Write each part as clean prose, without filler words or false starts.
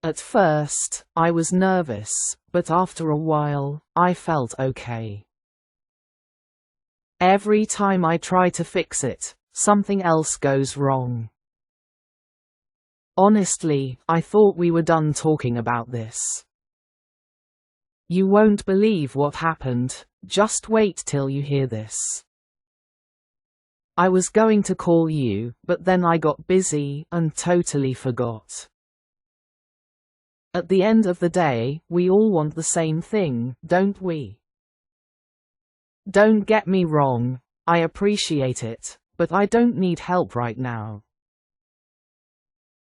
At first, I was nervous, but after a while, I felt okay. Every time I try to fix it, something else goes wrong. Honestly, I thought we were done talking about this. You won't believe what happened, just wait till you hear this. I was going to call you, but then I got busy and totally forgot. At the end of the day, we all want the same thing, don't we? Don't get me wrong, I appreciate it, but I don't need help right now.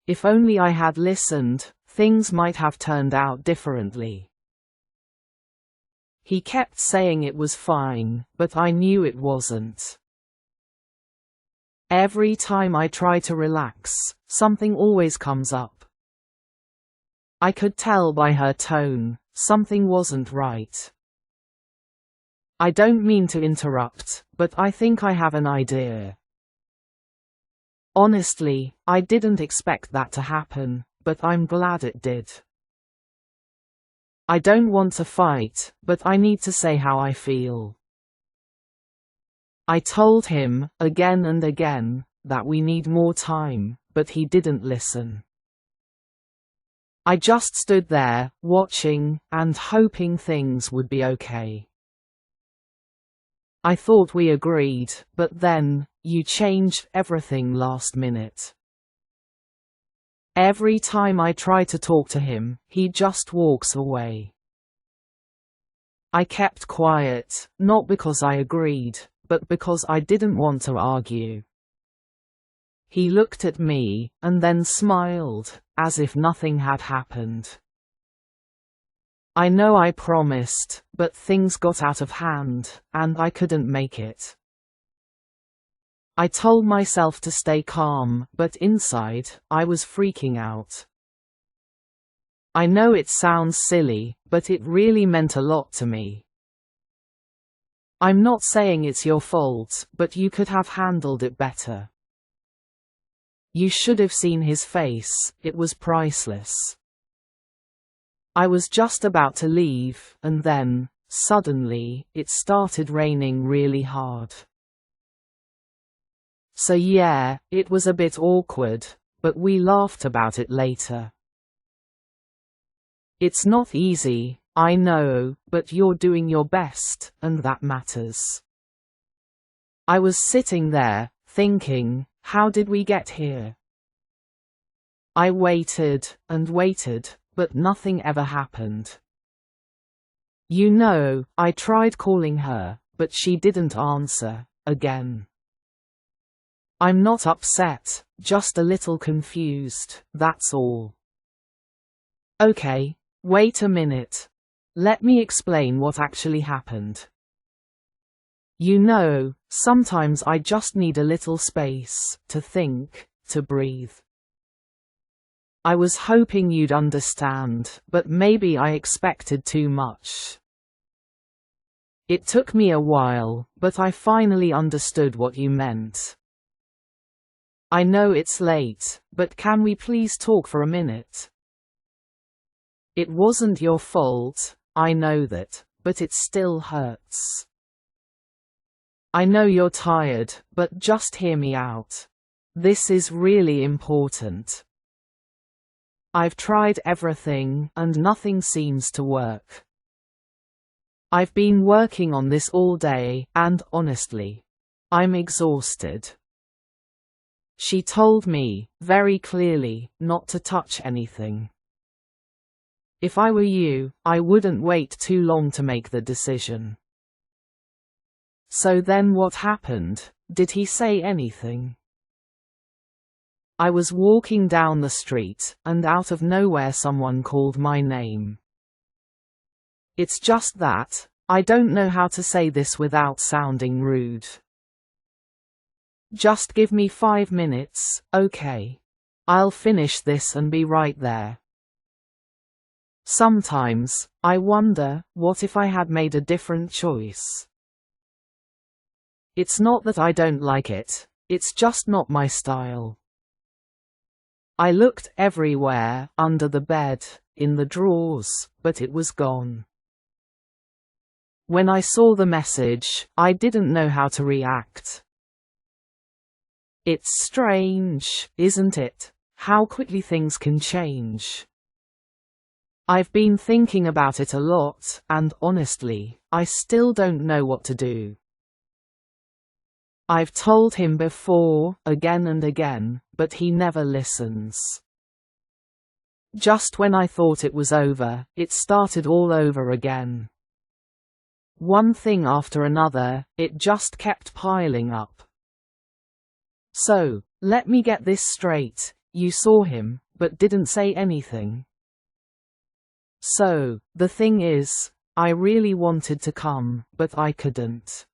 If only I had listened, things might have turned out differently. He kept saying it was fine, but I knew it wasn't. Every time I try to relax, something always comes up. I could tell by her tone, something wasn't right. I don't mean to interrupt, but I think I have an idea. Honestly, I didn't expect that to happen, but I'm glad it did. I don't want to fight, but I need to say how I feel. I told him, again and again, that we need more time, but he didn't listen. I just stood there, watching, and hoping things would be okay. I thought we agreed, but then, you changed everything last minute. Every time I try to talk to him, he just walks away. I kept quiet, not because I agreed, but because I didn't want to argue. He looked at me, and then smiled, as if nothing had happened. I know I promised, but things got out of hand, and I couldn't make it. I told myself to stay calm, but inside, I was freaking out. I know it sounds silly, but it really meant a lot to me. I'm not saying it's your fault, but you could have handled it better. You should have seen his face, it was priceless. I was just about to leave, and then, suddenly, it started raining really hard. So yeah, it was a bit awkward, but we laughed about it later. It's not easy, I know, but you're doing your best, and that matters. I was sitting there, thinking, how did we get here? I waited, and waited, but nothing ever happened. You know, I tried calling her, but she didn't answer, again. I'm not upset, just a little confused, that's all. Okay, wait a minute. Let me explain what actually happened. You know, sometimes I just need a little space, to think, to breathe. I was hoping you'd understand, but maybe I expected too much. It took me a while, but I finally understood what you meant. I know it's late, but can we please talk for a minute? It wasn't your fault, I know that, but it still hurts. I know you're tired, but just hear me out. This is really important. I've tried everything, and nothing seems to work. I've been working on this all day, and honestly, I'm exhausted. She told me, very clearly, not to touch anything. If I were you, I wouldn't wait too long to make the decision. So then what happened? Did he say anything? I was walking down the street, and out of nowhere someone called my name. It's just that, I don't know how to say this without sounding rude. Just give me 5 minutes, okay? I'll finish this and be right there. Sometimes, I wonder, what if I had made a different choice? It's not that I don't like it, it's just not my style. I looked everywhere, under the bed, in the drawers, but it was gone. When I saw the message, I didn't know how to react. It's strange, isn't it, how quickly things can change? I've been thinking about it a lot, and honestly, I still don't know what to do. I've told him before, again and again, but he never listens. Just when I thought it was over, it started all over again. One thing after another, it just kept piling up. So, let me get this straight, you saw him, but didn't say anything. So, the thing is, I really wanted to come, but I couldn't.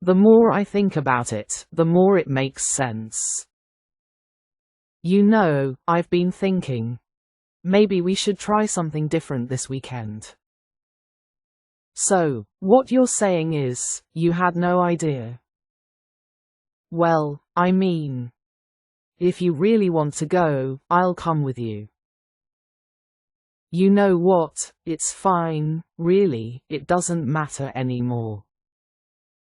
The more I think about it, the more it makes sense. You know, I've been thinking, maybe we should try something different this weekend. So, what you're saying is, you had no idea? Well, I mean, if you really want to go, I'll come with you. You know what, it's fine, really, it doesn't matter anymore.